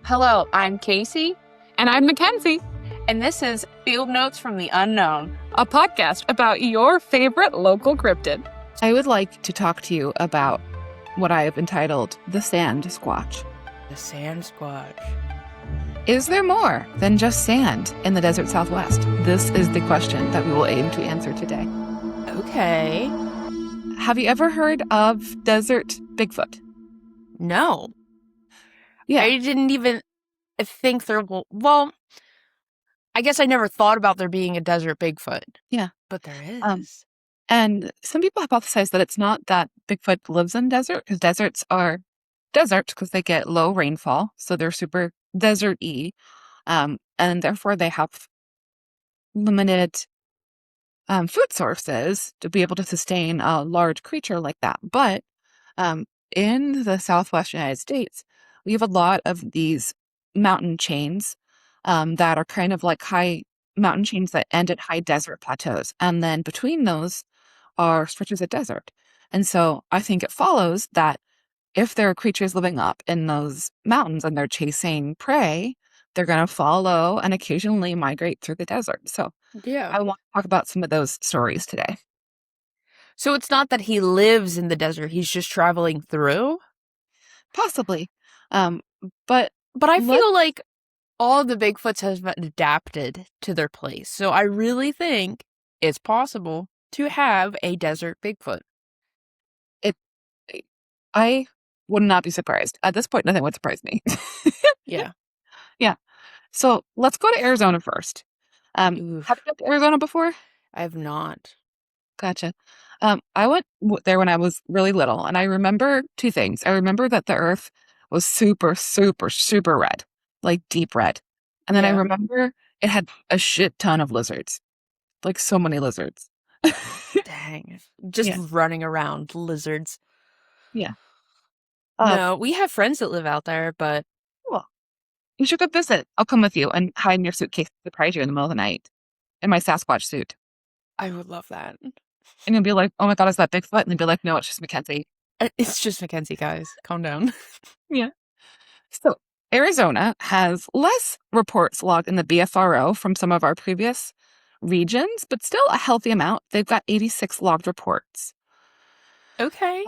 Hello, I'm Casey, And I'm Mackenzie, and this is Field Notes from the Unknown, a podcast about your favorite local cryptid. I would like to talk to you about what I have entitled the Sand Squatch. the Sand Squatch. Is there more than just sand in the desert Southwest? This is the question that we will aim to answer today. Okay. Have you ever heard of Desert Bigfoot? No. Yeah. I didn't even think there. Well, I guess I never thought about there being a Desert Bigfoot. Yeah. But there is. And some people hypothesize that it's not that Bigfoot lives in desert, because deserts are deserts because they get low rainfall, so they're super desert-y, and therefore they have limited food sources to be able to sustain a large creature like that. But in the Southwest United States, we have a lot of these mountain chains that are kind of like high mountain chains that end at high desert plateaus. And then between those are stretches of desert. And so I think it follows that if there are creatures living up in those mountains and they're chasing prey, they're going to follow and occasionally migrate through the desert. So Yeah. I want to talk about some of those stories today. So it's not that he lives in the desert, he's just traveling through? Possibly. But But I feel like all the Bigfoots have adapted to their place. So I really think it's possible to have a Desert Bigfoot. I would not be surprised. At this point, nothing would surprise me. Yeah. So let's go to Arizona first. Have you Oof. been to Arizona before? I have not. Gotcha. I went there when I was really little, and I remember two things. I remember that the earth was super, super, super red, like deep red. And then I Yeah. remember it had a shit ton of lizards, like so many lizards. Dang. Just Yeah. running around, lizards. Yeah. No, we have friends that live out there, but Cool. You should go visit. I'll come with you and hide in your suitcase to surprise you in the middle of the night in my Sasquatch suit. I would love that. And you'll be like, oh my God, is that Bigfoot? And they'll be like, no, it's just Mackenzie. It's just Mackenzie, guys. Calm down. Yeah. So Arizona has less reports logged in the BFRO from some of our previous regions, but still a healthy amount. They've got 86 logged reports. Okay.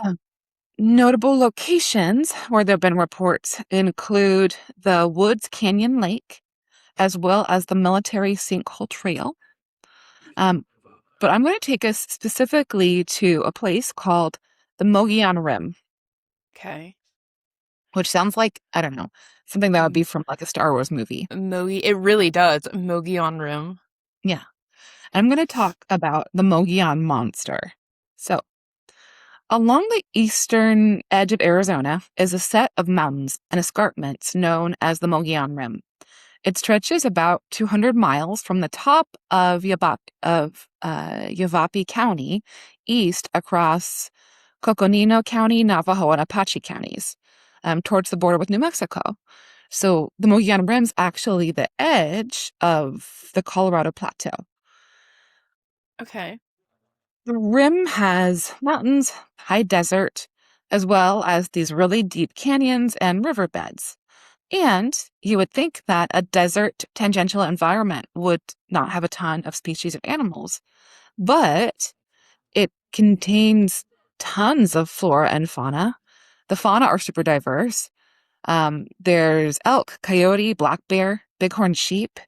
Notable locations where there have been reports include the Woods Canyon Lake, as well as the Military Sinkhole Trail. But I'm going to take us specifically to a place called the Mogollon Rim, Okay. which sounds like, I don't know, something that would be from like a Star Wars movie. It really does. Mogollon Rim. Yeah. And I'm going to talk about the Mogollon Monster. So, along the eastern edge of Arizona is a set of mountains and escarpments known as the Mogollon Rim. It stretches about 200 miles from the top of Yavapai County east across Coconino County, Navajo, and Apache counties towards the border with New Mexico. So the Mogollon Rim's actually the edge of the Colorado Plateau. Okay. The rim has mountains, high desert, as well as these really deep canyons and riverbeds. And you would think that a desert tangential environment would not have a ton of species of animals, but it contains tons of flora and fauna. The fauna are super diverse. There's elk, coyote, black bear, bighorn sheep,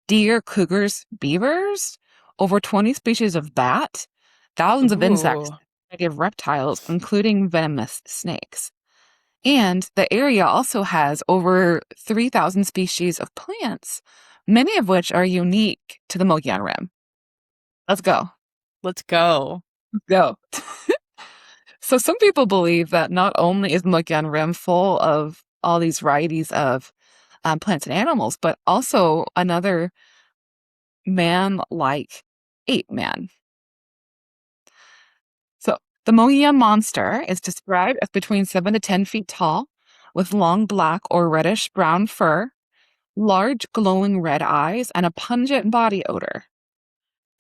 deer, cougars, beavers, over 20 species of bat, thousands of insects, Ooh. variety of reptiles, including venomous snakes. And the area also has over 3,000 species of plants, many of which are unique to the Mogollon Rim. Let's go. Let's go. Go. So some people believe that not only is the Mogollon Rim full of all these varieties of plants and animals, but also another man-like ape man. So the Mogollon monster is described as between 7 to 10 feet tall, with long black or reddish brown fur, large glowing red eyes, and a pungent body odor.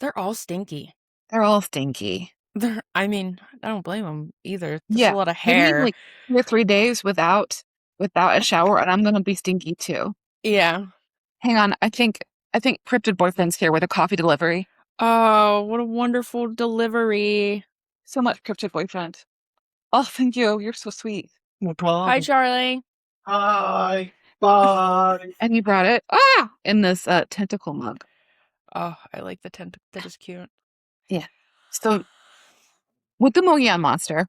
They're all stinky. They're all stinky. I don't blame them either. There's Yeah. a lot of Maybe hair. like 2 or 3 days without without a shower, and I'm gonna be stinky too. Yeah. Hang on, I think Cryptid Boyfriend's here with a coffee delivery. Oh, what a wonderful delivery. So much, Cryptid Boyfriend. Oh, thank you. You're so sweet. No Hi, problem. Charlie. Hi. Bye. And you brought it in this tentacle mug. Oh, I like the tent. That is cute. So with the Mogollon monster,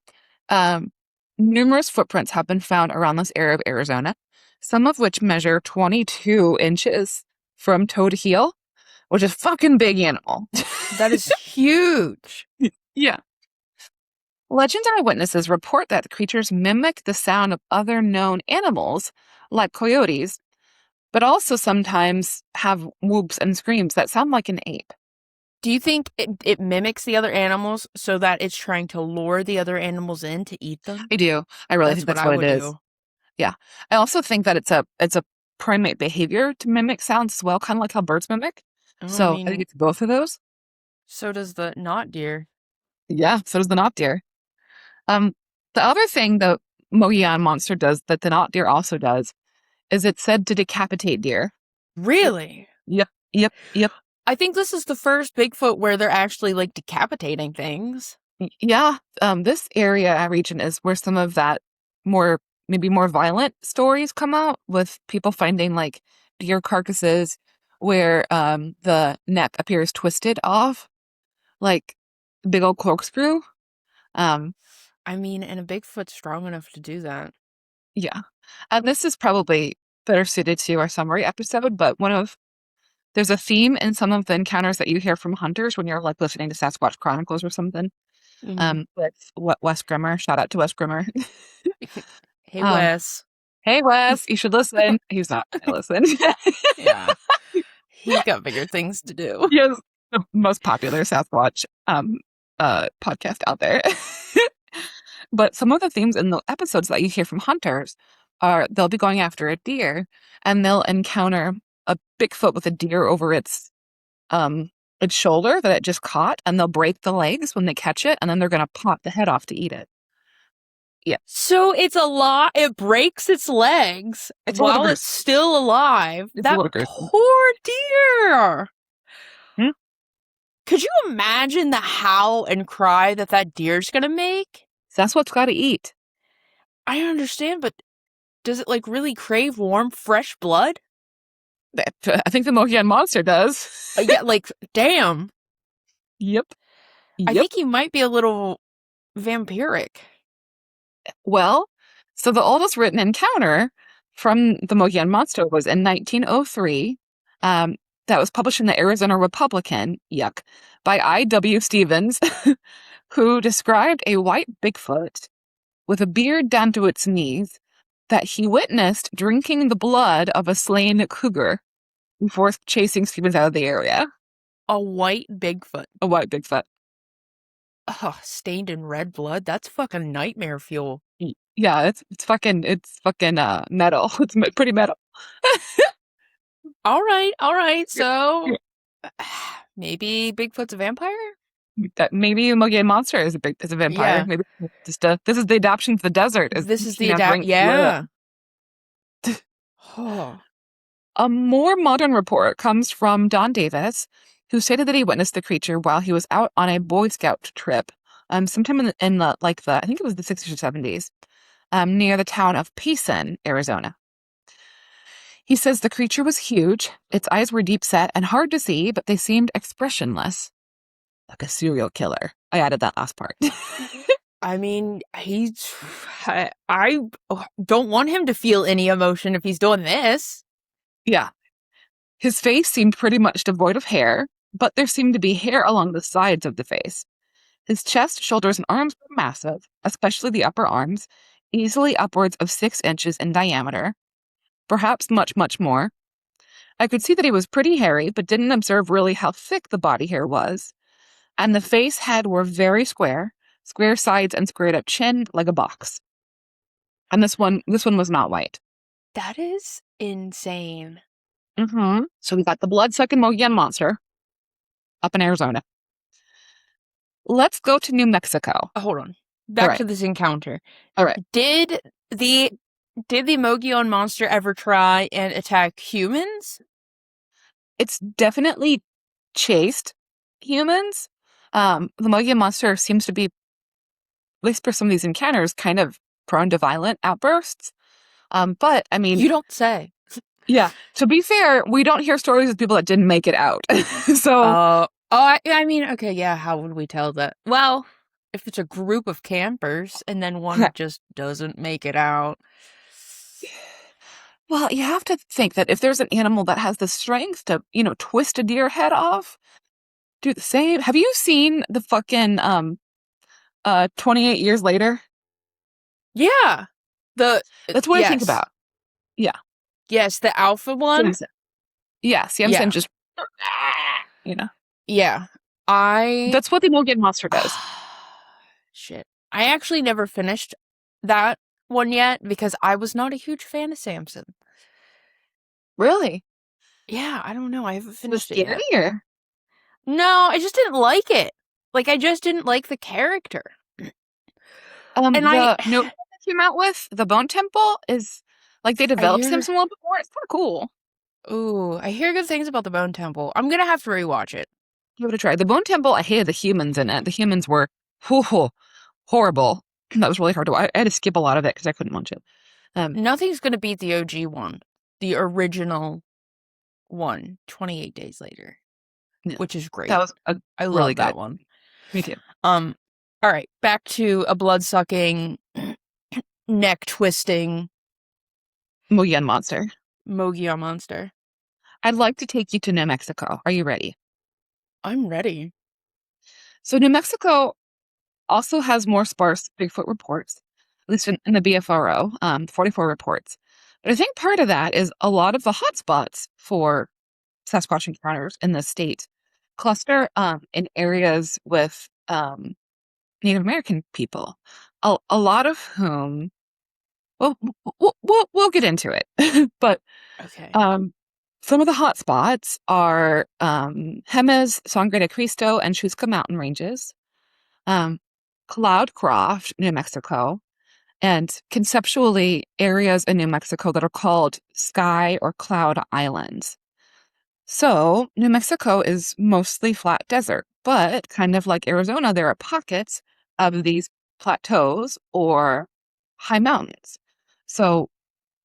numerous footprints have been found around this area of Arizona, some of which measure 22 inches from toe to heel, which is fucking big animal. That is huge. Yeah. Legends and eyewitnesses report that the creatures mimic the sound of other known animals, like coyotes, but also sometimes have whoops and screams that sound like an ape. Do you think it mimics the other animals so that it's trying to lure the other animals in to eat them? I do. I really think that's I what would it is. do. Yeah. I also think that it's a primate behavior to mimic sounds as well, kind of like how birds mimic. Oh, So I think it's both of those. So does the not deer. Yeah, so does the knot deer. The other thing the Mogollon monster does that the knot deer also does is it's said to decapitate deer. Really? Yep. I think this is the first Bigfoot where they're actually like decapitating things. Yeah. This region is where some of that maybe more violent stories come out, with people finding like deer carcasses where the neck appears twisted off, like big old corkscrew. I mean, and a Bigfoot's strong enough to do that. Yeah. And this is probably better suited to our summary episode, but there's a theme in some of the encounters that you hear from hunters when you're like listening to Sasquatch Chronicles or something. With what Wes Grimmer, shout out to Wes Grimmer. Hey, Wes. Hey, Wes, you should listen. He's not going to listen. Yeah. He's got bigger things to do. Yes, the most popular Sasquatch podcast out there. But some of the themes in the episodes that you hear from hunters are they'll be going after a deer and they'll encounter a Bigfoot with a deer over its shoulder that it just caught, and they'll break the legs when they catch it, and then they're going to pop the head off to eat it. Yeah. So it's a lot. It breaks its legs while it's still alive. It's that poor deer. Could you imagine the howl and cry that deer's going to make? That's what's got to eat. I understand, but does it like really crave warm, fresh blood? I think the Mogollon monster does. Yeah, like, damn. Yep. I think he might be a little vampiric. Well, so the oldest written encounter from the Mogollon monster was in 1903. That was published in the Arizona Republican, yuck, by I.W. Stevens, who described a white Bigfoot with a beard down to its knees that he witnessed drinking the blood of a slain cougar before chasing Stevens out of the area. A white Bigfoot. A white Bigfoot. Oh, stained in red blood? That's fucking nightmare fuel. Yeah, it's fucking metal. It's pretty metal. All right. So maybe Bigfoot's a vampire? That maybe a Mogollon monster is a vampire. Yeah. Maybe just this is the adoption of the desert. This is the adaptation. Yeah. A more modern report comes from Don Davis, who stated that he witnessed the creature while he was out on a Boy Scout trip, sometime in the I think it was the 60s or 70s, near the town of Payson, Arizona. He says the creature was huge. Its eyes were deep set and hard to see, but they seemed expressionless. Like a serial killer. I added that last part. I mean, I don't want him to feel any emotion if he's doing this. Yeah. His face seemed pretty much devoid of hair, but there seemed to be hair along the sides of the face. His chest, shoulders, and arms were massive, especially the upper arms, easily upwards of 6 inches in diameter. Perhaps much, much more. I could see that he was pretty hairy, but didn't observe really how thick the body hair was. And the face, head were very square sides and squared up chin like a box. And this one was not white. That is insane. Mm-hmm. So we got the blood-sucking Mogollon monster up in Arizona. Let's go to New Mexico. Hold on. Back to this encounter. All right. Did the did the Mogollon monster ever try and attack humans? It's definitely chased humans. The Mogollon monster seems to be, at least for some of these encounters, kind of prone to violent outbursts. But I mean, You don't say. yeah. To be fair, we don't hear stories of people that didn't make it out. So I mean, okay, yeah, how would we tell that? Well, if it's a group of campers and then one Okay. just doesn't make it out. Well, you have to think that if there's an animal that has the strength to, twist a deer head off, do the same. Have you seen the fucking 28 years later? Yeah. That's what I think about. Yeah. Yes, the alpha one. Samson. Yeah, Samson just Yeah. That's what the Mogollon monster does. Shit. I actually never finished that one yet because I was not a huge fan of Samson. Really? Yeah, I don't know. I haven't Was finished it scary yet. or? No, I just didn't like it. Like, I just didn't like the character. And The note that came out with the Bone Temple is like they developed hear- Samson a little bit more. It's kind of cool. Ooh, I hear good things about the Bone Temple. I'm gonna have to rewatch it. Give it a try. The Bone Temple, I hated the humans in it. The humans were horrible. That was really hard to watch. I had to skip a lot of it because I couldn't watch it. Nothing's gonna beat the OG one, the original one, 28 Days Later, Yeah. which is great. That was I really love that good. one. Me too. All right, back to a blood-sucking, neck-twisting Mogollon monster. Mogollon monster. I'd like to take you to New Mexico. Are you ready? I'm ready. So New Mexico also has more sparse Bigfoot reports, at least in the BFRO, 44 reports. But I think part of that is a lot of the hotspots for Sasquatch encounters in the state cluster in areas with Native American people, a lot of whom, well, we'll get into it. But Okay. some of the hotspots are Jemez, Sangre de Cristo, and Chusca mountain ranges, Cloudcroft, New Mexico, and conceptually areas in New Mexico that are called Sky or Cloud Islands. So New Mexico is mostly flat desert, but kind of like Arizona, there are pockets of these plateaus or high mountains. So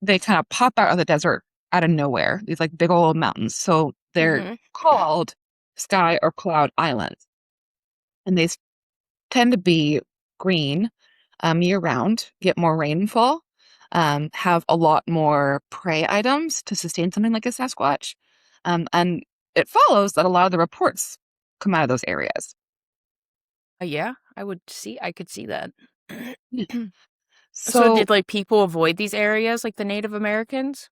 they kind of pop out of the desert out of nowhere, these like big old mountains. So they're called Sky or Cloud Islands. And they tend to be green year round, get more rainfall, have a lot more prey items to sustain something like a Sasquatch. And it follows that a lot of the reports come out of those areas. Yeah, I could see that. So So did like people avoid these areas like the Native Americans?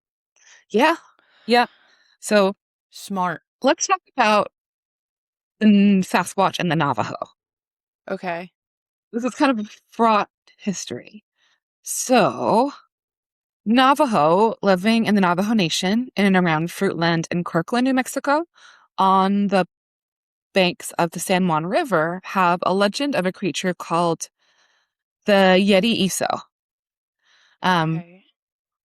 yeah. So Smart. let's talk about the Sasquatch and the Navajo. Okay. This is kind of a fraught history. So Navajo, living in the Navajo Nation in and around Fruitland and Kirkland, New Mexico, on the banks of the San Juan River, have a legend of a creature called the Yeti Iso. Okay.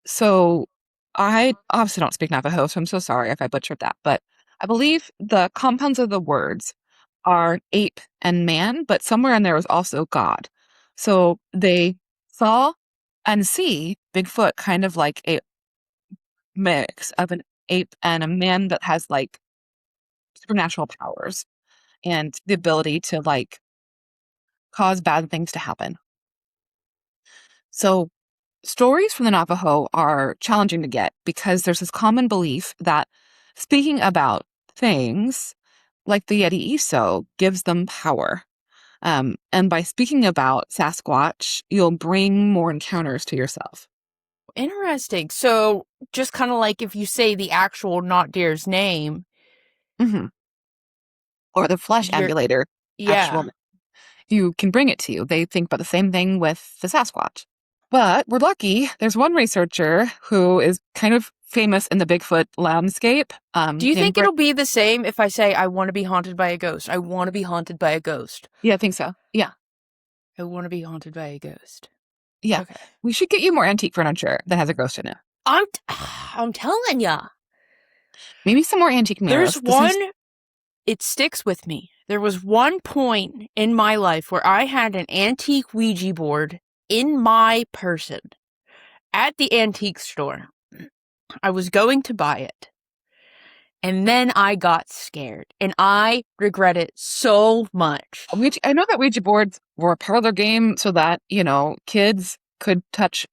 So I obviously don't speak Navajo, so I'm so sorry if I butchered that. But I believe the compounds of the words are ape and man, but somewhere in there was also God. So they saw and see Bigfoot kind of like a mix of an ape and a man that has like supernatural powers and the ability to like cause bad things to happen. So stories from the Navajo are challenging to get because there's this common belief that speaking about things like the Yeti Iso gives them power. And by speaking about Sasquatch, you'll bring more encounters to yourself. Interesting. So just kind of like if you say the actual not deer's name, Or the flesh you're ambulator, yeah. you can bring it to you. They think about the same thing with the Sasquatch. But we're lucky. There's one researcher who is kind of famous in the Bigfoot landscape. Do you think it'll be the same if I say I want to be haunted by a ghost? I want to be haunted by a ghost. Yeah, I think so. Yeah. I want to be haunted by a ghost. Yeah. Okay. We should get you more antique furniture that has a ghost in it. I'm telling ya. Maybe some more antique mirrors. There's one, it sticks with me. There was one point in my life where I had an antique Ouija board in my person at the antique store. I was going to buy it. And then I got scared. And I regret it so much. I know that Ouija boards were a parlor game so that, kids could touch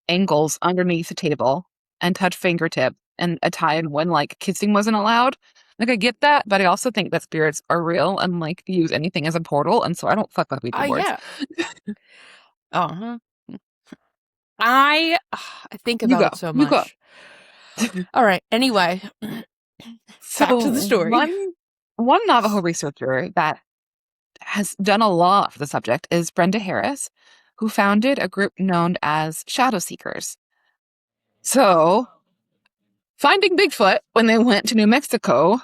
angles underneath the table and touch fingertips and a time when kissing wasn't allowed. I get that, but I also think that spirits are real and use anything as a portal, and so I don't fuck with Ouija boards. Yeah. Uh-huh. I think about it so much. All right. Anyway, back to the story. One Navajo researcher that has done a lot for the subject is Brenda Harris, who founded a group known as Shadow Seekers. So, finding Bigfoot when they went to New Mexico,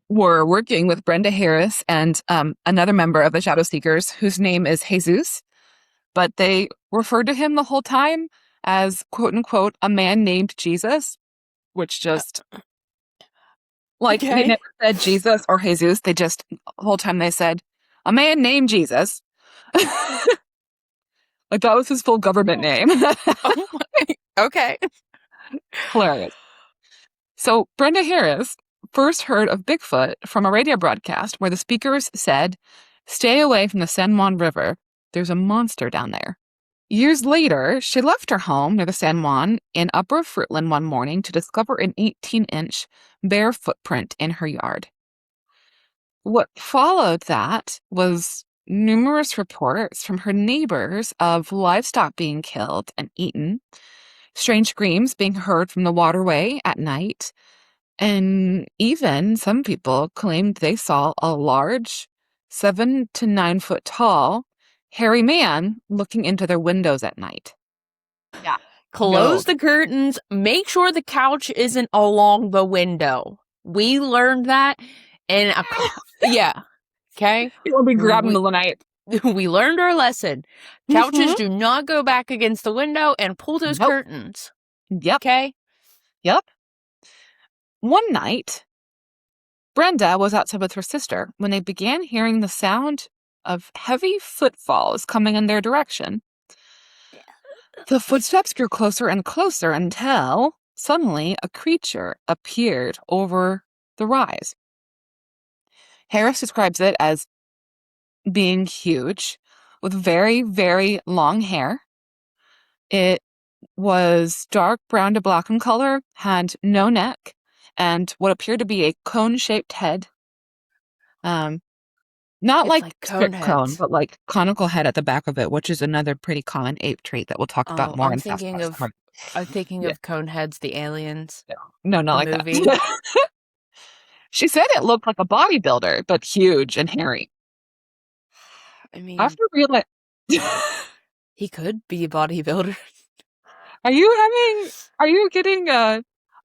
were working with Brenda Harris and another member of the Shadow Seekers whose name is Jesus, but they referred to him the whole time as quote unquote a man named Jesus, which just they never said Jesus or Jesus. They just the whole time they said a man named Jesus. That was his full government name. Okay. Hilarious. So Brenda Harris first heard of Bigfoot from a radio broadcast where the speakers said, "Stay away from the San Juan River. There's a monster down there." Years later, she left her home near the San Juan in Upper Fruitland one morning to discover an 18-inch bare footprint in her yard. What followed that was numerous reports from her neighbors of livestock being killed and eaten, strange screams being heard from the waterway at night, and even some people claimed they saw a large, 7 to 9 foot tall, hairy man looking into their windows at night. Yeah. Close the curtains. Make sure the couch isn't along the window. We learned that in yeah. Okay? You won't be grabbing in the middle of the night. We learned our lesson. Couches do not go back against the window and pull those curtains. Yep. Okay? Yep. One night, Brenda was outside with her sister when they began hearing the sound of heavy footfalls coming in their direction. The footsteps grew closer and closer until suddenly a creature appeared over the rise. Harris describes it as being huge with very, very long hair. It was dark brown to black in color, had no neck, and what appeared to be a cone-shaped head. Not It's like cone cone, heads. but conical head at the back of it, which is another pretty common ape trait that we'll talk about more I'm in thinking of Coneheads, the aliens. No, not the like movie. that. She said it looked like a bodybuilder, but huge and hairy. I mean, After realizing, he could be a bodybuilder. are you getting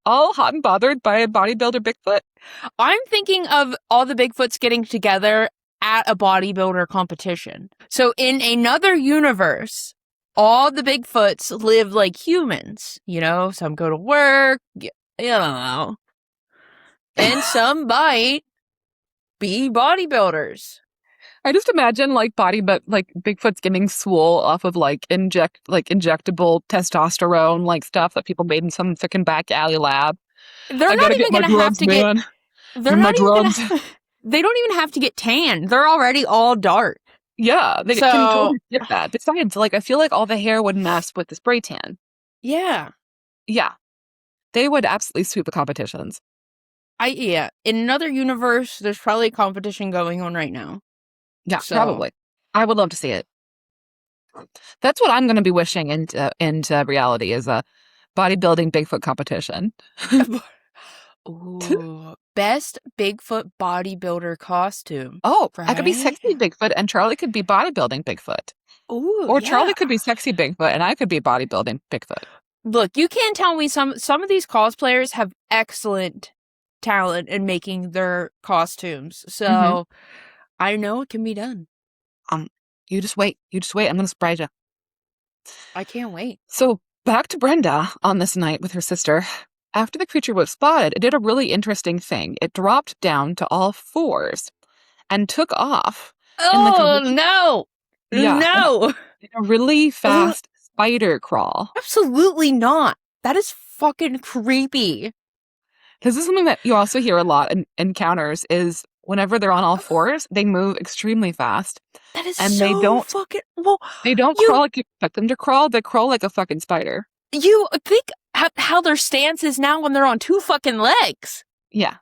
all hot and bothered by a bodybuilder Bigfoot? I'm thinking of all the Bigfoots getting together at a bodybuilder competition. So in another universe, all the Bigfoots live like humans. Some go to work, and some might be bodybuilders. I just imagine Bigfoot's getting swole off of injectable testosterone stuff that people made in some freaking back alley lab. They're not even going to have to get. They're not even going to. They don't even have to get tan. They're already all dark. Yeah, they can totally get that. Besides, I feel like all the hair would mess with the spray tan. Yeah. Yeah. They would absolutely sweep the competitions. In another universe, there's probably a competition going on right now. Yeah, probably. I would love to see it. That's what I'm going to be wishing into reality is a bodybuilding Bigfoot competition. Ooh, best Bigfoot bodybuilder costume. Oh, I could be sexy Bigfoot and Charlie could be bodybuilding Bigfoot. Ooh, or Charlie could be sexy Bigfoot and I could be bodybuilding Bigfoot. Look, you can't tell me some of these cosplayers have excellent talent in making their costumes. So I know it can be done. You just wait. I'm going to surprise you. I can't wait. So back to Brenda on this night with her sister. After the creature was spotted, it did a really interesting thing. It dropped down to all fours and took off in like a Oh, no. yeah, No. in a really fast spider crawl. Absolutely not. That is fucking creepy. This is something that you also hear a lot in encounters is whenever they're on all fours, they move extremely fast. That is And so they don't fucking... Well, they don't you- crawl like you expect them to crawl. They crawl like a fucking spider. you think how their stance is now when they're on two fucking legs. Yeah.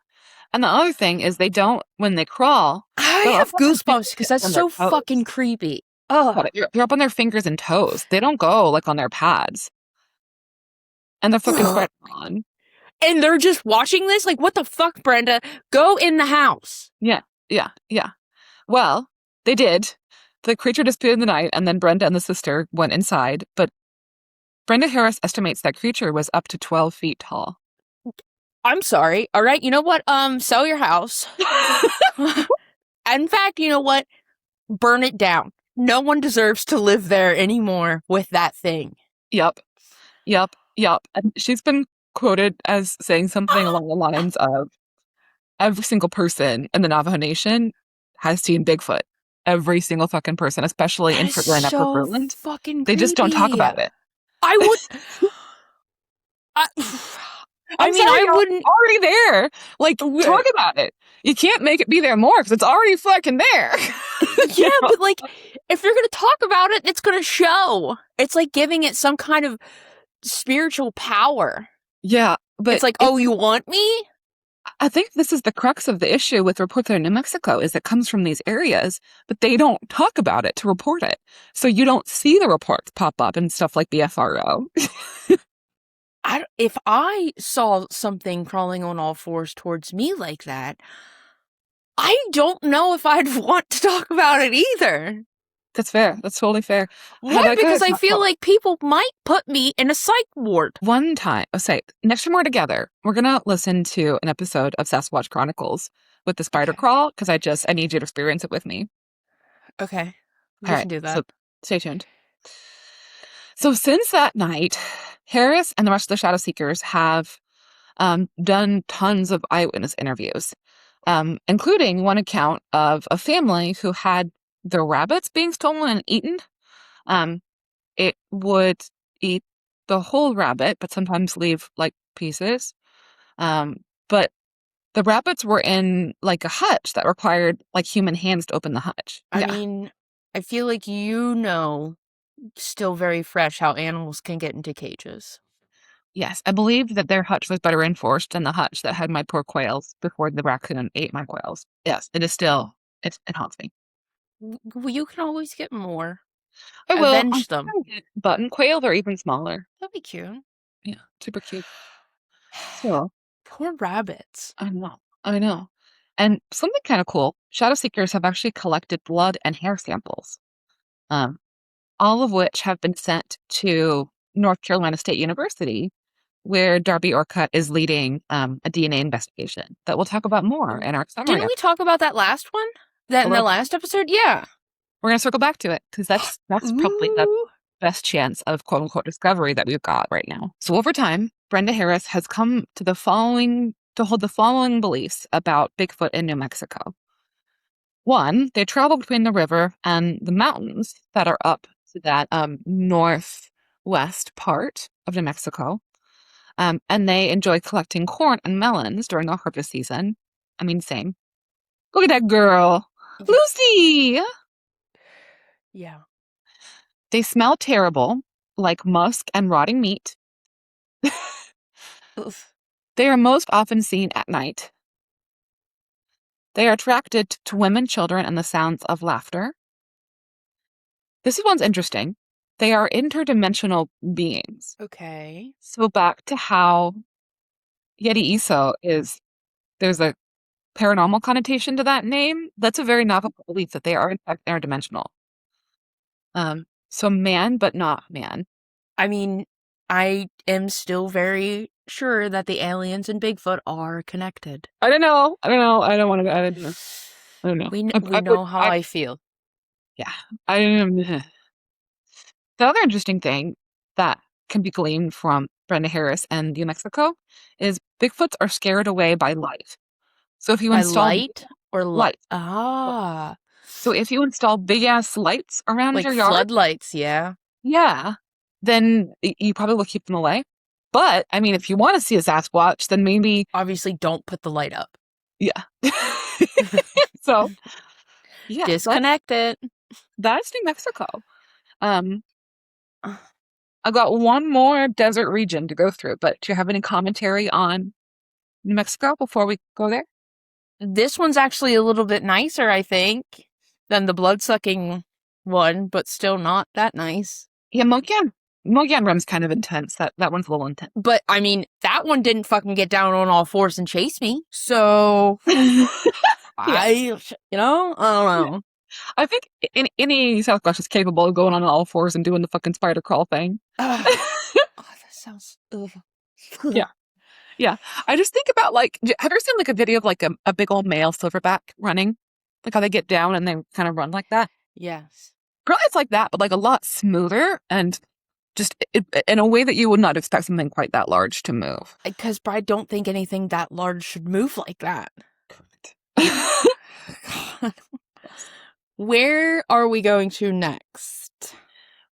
And the other thing is they don't, when they crawl, I they'll have up on their goosebumps because fingers that's and their so toes. fucking creepy. Oh, They're up on their fingers and toes. They don't go like on their pads. And they're fucking Ugh. spread on. and they're just watching this? Like, what the fuck, Brenda? Go in the house. Yeah. Well, they did. The creature disappeared in the night, and then Brenda and the sister went inside. But Brenda Harris estimates that creature was up to 12 feet tall. I'm sorry. All right, you know what? Sell your house. In fact, you know what? Burn it down. No one deserves to live there anymore with that thing. Yep. And she's been quoted as saying something along the lines of every single person in the Navajo Nation has seen Bigfoot. Every single fucking person, especially in Frontline Upper so Portland. fucking They just don't talk creepy. about it. I would. I I'm mean, sorry, I y'all, wouldn't. it's already there. Like, talk about it. You can't make it be there more because it's already fucking there. Yeah, but like, if you're gonna talk about it, it's gonna show. It's like giving it some kind of spiritual power. Yeah, but It's like, oh, you want me? I think this is the crux of the issue with reports out of New Mexico is it comes from these areas, but they don't talk about it to report it. So you don't see the reports pop up and stuff like the FRO. If I saw something crawling on all fours towards me like that, I don't know if I'd want to talk about it either. That's fair. That's totally fair. Why? Because I feel like people might put me in a psych ward. One time, next time we're together, we're going to listen to an episode of Sasquatch Chronicles with the spider crawl because I need you to experience it with me. Okay. We All can right, do that. So stay tuned. So since that night, Harris and the rest of the Shadow Seekers have done tons of eyewitness interviews, including one account of a family who had their rabbits being stolen and eaten. It would eat the whole rabbit, but sometimes leave like pieces. But the rabbits were in like a hutch that required like human hands to open the hutch. I mean, I feel like still very fresh how animals can get into cages. Yes, I believe that their hutch was better reinforced than the hutch that had my poor quails before the raccoon ate my quails. Yes, it is still, it haunts me. Well, you can always get more. I will. Avenge them. Button quails are even smaller. That'd be cute. Yeah, super cute. So, Poor rabbits. I know. And something kind of cool, Shadow Seekers have actually collected blood and hair samples, all of which have been sent to North Carolina State University, where Darby Orcutt is leading a DNA investigation that we'll talk about more in our summary. Didn't we talk about that last one? In the last episode? Yeah. We're going to circle back to it because that's probably the best chance of quote unquote discovery that we've got right now. So over time, Brenda Harris has come to hold the following beliefs about Bigfoot in New Mexico. One, they travel between the river and the mountains that are up to that northwest part of New Mexico. And they enjoy collecting corn and melons during the harvest season. I mean, same. Look at that girl. Lucy! Yeah. They smell terrible, like musk and rotting meat. They are most often seen at night. They are attracted to women, children, and the sounds of laughter. This one's interesting. They are interdimensional beings. Okay. So back to how Yeti Iso there's a paranormal connotation to that name. That's a very novel belief that they are in fact interdimensional. So man, but not man. I mean, I am still very sure that the aliens and Bigfoot are connected. I don't know. I don't know. We know how I feel. Yeah. The other interesting thing that can be gleaned from Brenda Harris and New Mexico is Bigfoots are scared away by light. So if you By install light or light, Ah, so if you install big ass lights around like your yard, floodlights, yeah. yeah, then you probably will keep them away. But I mean, if you want to see a Sasquatch, then maybe Obviously, don't put the light up. yeah. So yeah, Disconnect it. that's New Mexico. I've got one more desert region to go through, but do you have any commentary on New Mexico before we go there? This one's actually a little bit nicer, I think, than the blood-sucking one, but still not that nice. Yeah, Mogan Rum's kind of intense. That one's a little intense. But, I mean, that one didn't fucking get down on all fours and chase me, so... I don't know. I think any Sasquatch is capable of going on all fours and doing the fucking spider crawl thing. Oh, that sounds... Ugh. Yeah. Yeah. I just think about, like, have you ever seen, like, a video of, like, a big old male silverback running? Like, how they get down and they kind of run like that? Yes. Probably it's like that, but, like, a lot smoother and just in a way that you would not expect something quite that large to move. Because I don't think anything that large should move like that. Where are we going to next?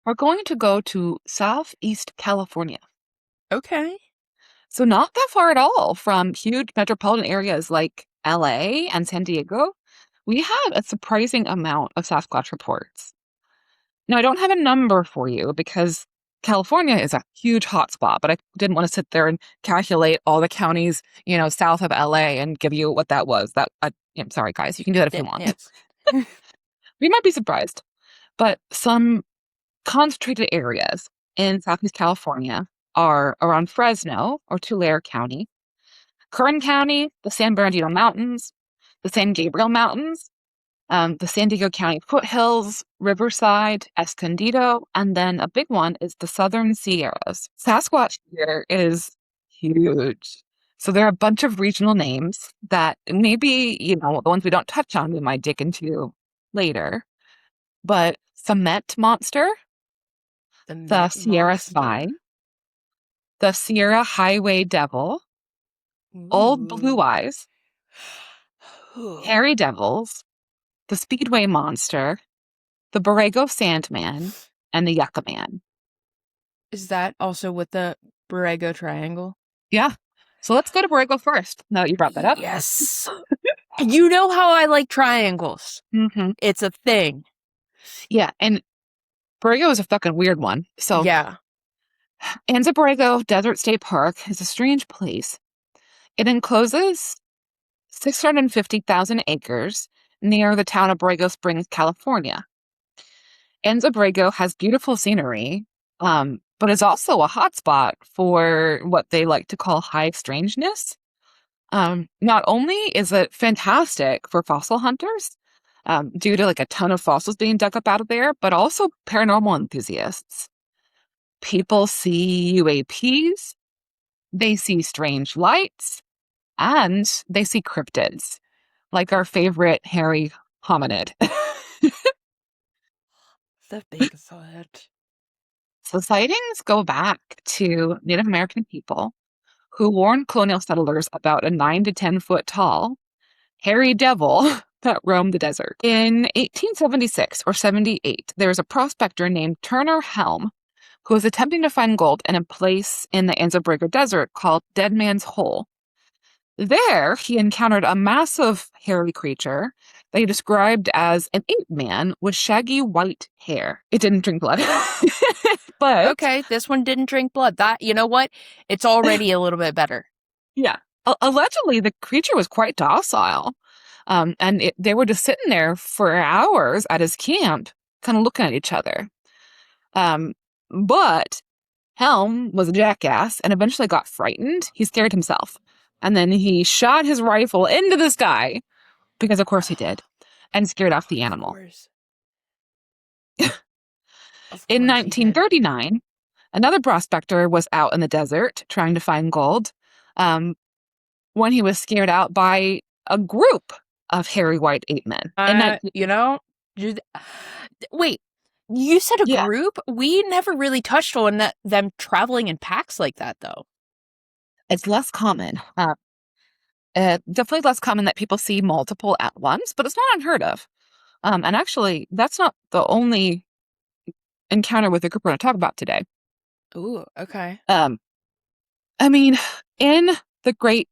We're going to go to Southeast California. Okay. So not that far at all from huge metropolitan areas like LA and San Diego. We have a surprising amount of Sasquatch reports. Now, I don't have a number for you because California is a huge hotspot, but I didn't want to sit there and calculate all the counties, south of LA and give you what that was. I'm sorry, guys. You can do that if you want. Yes. We might be surprised, but some concentrated areas in Southeast California are around Fresno or Tulare County, Kern County, the San Bernardino Mountains, the San Gabriel Mountains, the San Diego County foothills, Riverside, Escondido, and then a big one is the Southern Sierras. Sasquatch here is huge. So there are a bunch of regional names that maybe, the ones we don't touch on, we might dig into later. But Cement Monster, the Sierra Spy, the Sierra Highway Devil, Old Blue Eyes, Hairy Devils, the Speedway Monster, the Borrego Sandman, and the Yucca Man. Is that also with the Borrego Triangle? Yeah. So let's go to Borrego first, now that you brought that up. Yes. You know how I like triangles. Mm-hmm. It's a thing. Yeah, and Borrego is a fucking weird one. So yeah. Anza Borrego Desert State Park is a strange place. It encloses 650,000 acres near the town of Borrego Springs, California. Anza Borrego has beautiful scenery, but is also a hotspot for what they like to call high strangeness. Not only is it fantastic for fossil hunters, due to like a ton of fossils being dug up out of there, but also paranormal enthusiasts. People see UAPs, they see strange lights, and they see cryptids, like our favorite hairy hominid. The Bigfoot. So sightings go back to Native American people who warned colonial settlers about a 9 to 10 foot tall, hairy devil that roamed the desert. In 1876 or 78, there was a prospector named Turner Helm who was attempting to find gold in a place in the Anza Borrego Desert called Dead Man's Hole. There, he encountered a massive hairy creature that he described as an ape man with shaggy white hair. It didn't drink blood. But okay, this one didn't drink blood. That, you know what? It's already a little bit better. Yeah. Allegedly, the creature was quite docile. And they were just sitting there for hours at his camp, kind of looking at each other. But Helm was a jackass and eventually got frightened. He scared himself. And then he shot his rifle into the sky, because of course he did, and scared off the animal. In 1939, another prospector was out in the desert trying to find gold when he was scared out by a group of hairy white ape men. Wait, You said a Yeah. group? We never really touched on them traveling in packs like that, though. It's less common. Definitely less common that people see multiple at once, but it's not unheard of. And actually, that's not the only encounter with a group we're going to talk about today. Ooh, okay. I mean, in the great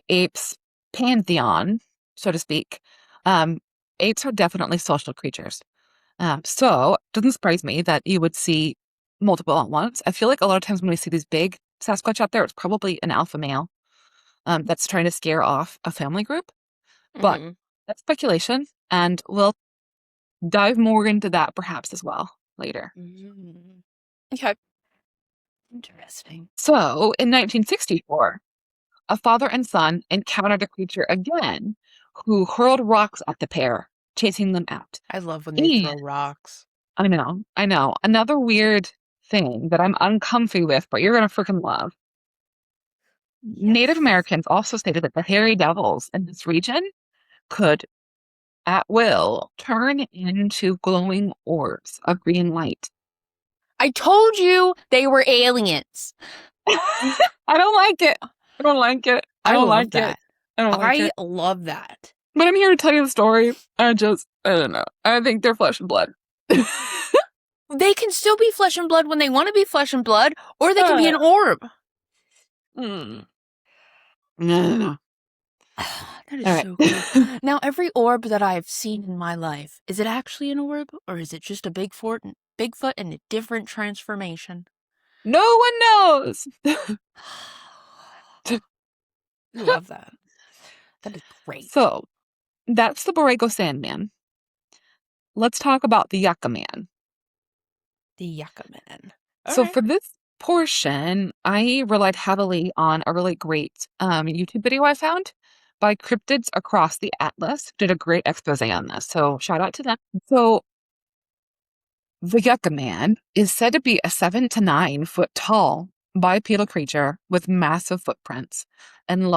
apes pantheon, so to speak, apes are definitely social creatures. So it doesn't surprise me that you would see multiple at once. I feel like a lot of times when we see these big Sasquatch out there, it's probably an alpha male that's trying to scare off a family group. But that's speculation, and we'll dive more into that perhaps as well later. Okay. Interesting. So in 1964, a father and son encountered a creature again who hurled rocks at the pair, chasing them out. I love when they throw rocks. I know. Another weird thing that I'm uncomfy with, but you're going to freaking love. Native Americans also stated that the hairy devils in this region could, at will, turn into glowing orbs of green light. I told you they were aliens. I don't like it. I don't like it. I don't like it. I don't like it. I love that. But I'm here to tell you the story. I don't know. I think they're flesh and blood. They can still be flesh and blood when they want to be flesh and blood, or they can be an orb. No. That is so cool. Now, every orb that I've seen in my life, is it actually an orb, or is it just a Bigfoot in a different transformation? No one knows. I love that. That is great. So, that's the Borrego Sandman. Let's talk about the Yucca Man. The Yucca Man. So for this portion, I relied heavily on a really great YouTube video I found by Cryptids Across the Atlas. Did a great expose on this. So shout out to them. So the Yucca Man is said to be a 7 to 9 foot tall bipedal creature with massive footprints and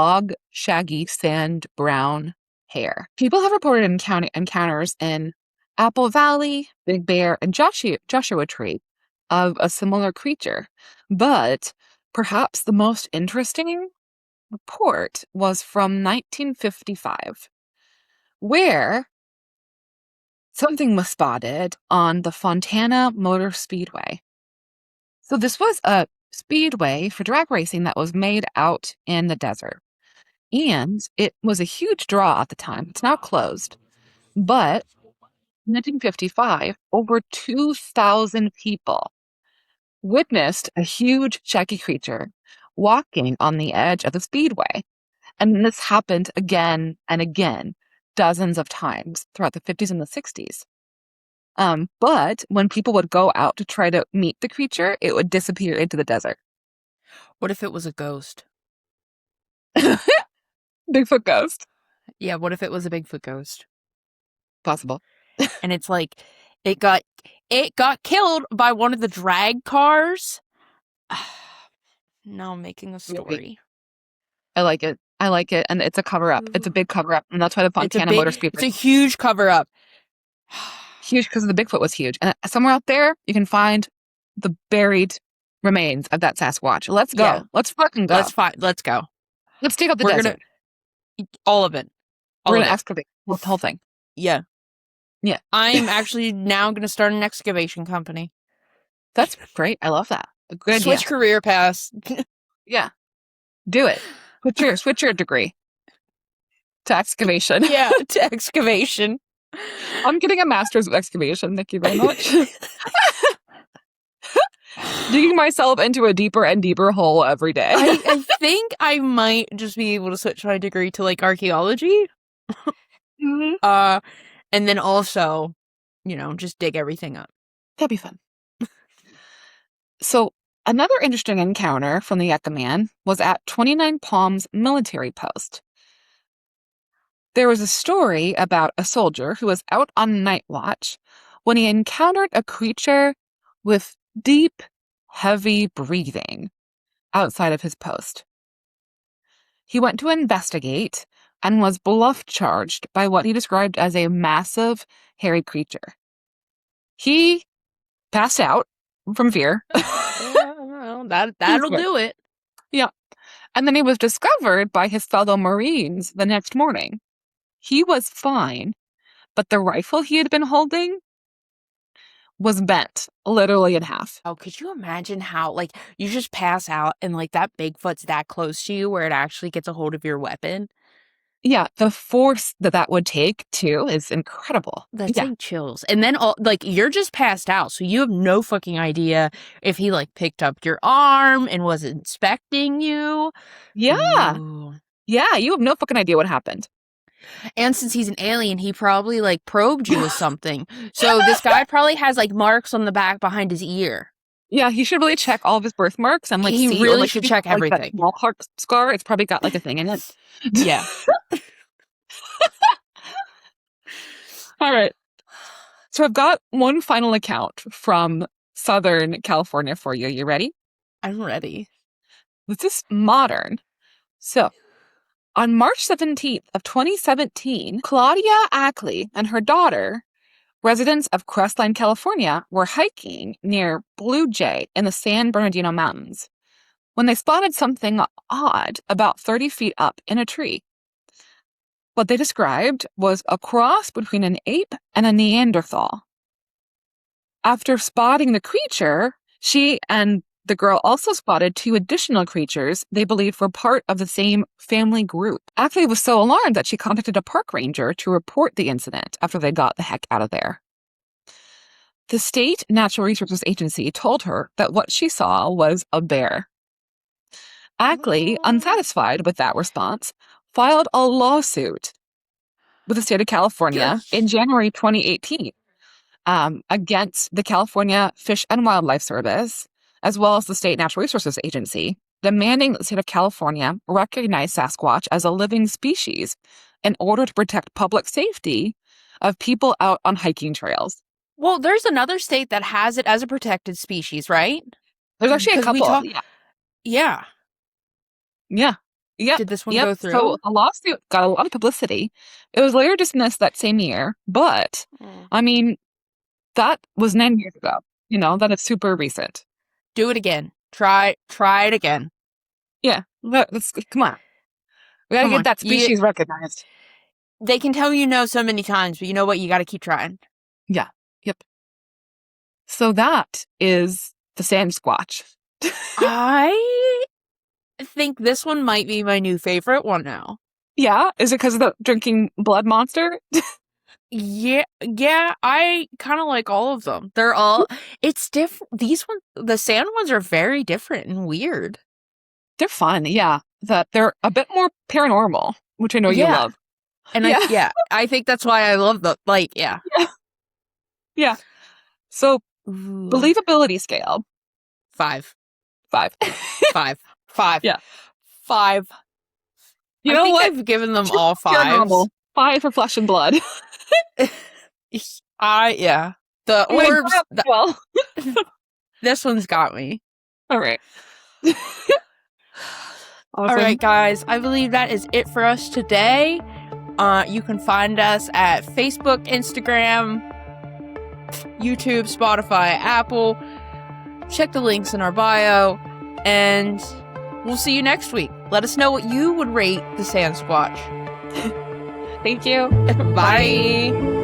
shaggy sand brown hair. People have reported encounters in Apple Valley, Big Bear, and Joshua Tree of a similar creature. But perhaps the most interesting report was from 1955, where something was spotted on the Fontana Motor Speedway. So this was a speedway for drag racing that was made out in the desert. And it was a huge draw at the time. It's now closed. But in 1955, over 2,000 people witnessed a huge shaggy creature walking on the edge of the speedway. And this happened again and again, dozens of times throughout the 50s and the 60s. But when people would go out to try to meet the creature, it would disappear into the desert. What if it was a ghost? Bigfoot ghost. Yeah, what if it was a Bigfoot ghost? Possible. And it's like, it got killed by one of the drag cars. Now I'm making a story. I like it. And it's a cover-up. It's a big cover-up. And that's why the Fontana Motor Speedway. It's a huge cover-up. Huge because the Bigfoot was huge. And somewhere out there, you can find the buried remains of that Sasquatch. Let's go. Yeah. Let's fucking go. Let's go. Let's dig up the desert. All of it. We're going to excavate the whole thing. Yeah. Yeah. I'm actually now going to start an excavation company. That's great. I love that. A good Switch career paths. Yeah. Do it. Switch your degree to excavation. Yeah, to excavation. I'm getting a master's of excavation. Thank you very much. Digging myself into a deeper and deeper hole every day. I think I might just be able to switch my degree to like archaeology. Mm-hmm. And then also, just dig everything up. That'd be fun. So another interesting encounter from the Yucca Man was at 29 Palms military post. There was a story about a soldier who was out on night watch when he encountered a creature with deep, heavy breathing outside of his post. He went to investigate, and was bluff charged by what he described as a massive, hairy creature. He passed out from fear. Well, that'll do it. Yeah. And then he was discovered by his fellow Marines the next morning. He was fine, but the rifle he had been holding was bent literally in half. Oh, could you imagine how, like, you just pass out and, like, that Bigfoot's that close to you where it actually gets a hold of your weapon? Yeah, the force that would take, too, is incredible. That's Yeah. like chills. And then, you're just passed out, so you have no fucking idea if he, like, picked up your arm and was inspecting you. Yeah. Ooh. Yeah, you have no fucking idea what happened. And since he's an alien, he probably, like, probed you with something. So this guy probably has, like, marks on the back behind his ear. Yeah, he should really check all of his birthmarks and, like, He see. really like, should if check he's got, like, everything. that small heart scar, it's probably got, like, a thing in it. Yeah. All right. So I've got one final account from Southern California for you. You ready? I'm ready. This is modern. So, on March 17th of 2017, Claudia Ackley and her daughter, residents of Crestline, California, were hiking near Blue Jay in the San Bernardino Mountains when they spotted something odd about 30 feet up in a tree. What they described was a cross between an ape and a Neanderthal. After spotting the creature, she and the girl also spotted two additional creatures they believed were part of the same family group. Ackley was so alarmed that she contacted a park ranger to report the incident after they got the heck out of there. The State Natural Resources Agency told her that what she saw was a bear. Ackley, unsatisfied with that response, filed a lawsuit with the state of California in January 2018 against the California Fish and Wildlife Service, as well as the State Natural Resources Agency, demanding that the state of California recognize Sasquatch as a living species in order to protect public safety of people out on hiking trails. Well, there's another state that has it as a protected species, right? There's actually a 'Cause we couple. talk- Yeah. Yeah. Yep. Did this one Yep. go through? So a lawsuit got a lot of publicity. It was later dismissed that same year, but I mean, that was 9 years ago. You know, that is super recent. Do it again. Try it again. Yeah. Let's come on. We gotta Come get on. that species recognized. They can tell you no so many times, but you know what? You got to keep trying. Yeah. Yep. So that is the Sasquatch. I think this one might be my new favorite one now. Yeah. Is it because of the drinking blood monster? Yeah, I kind of like all of them. They're all, it's different. These ones, the sand ones are very different and weird. They're fun. Yeah. That they're a bit more paranormal, which I know you Yeah. love. And I think that's why I love them. Like, yeah. Yeah. So Ooh. believability scale. 5. 5. 5. Yeah. 5. You I know think what? I've given them all 5s. Paranormal. 5 for flesh and blood. Yeah. The I'm gonna orbs. grab- well. This one's got me. All right. All right, guys. I believe that is it for us today. You can find us at Facebook, Instagram, YouTube, Spotify, Apple. Check the links in our bio. And we'll see you next week. Let us know what you would rate the Sasquatch. Thank you. Bye.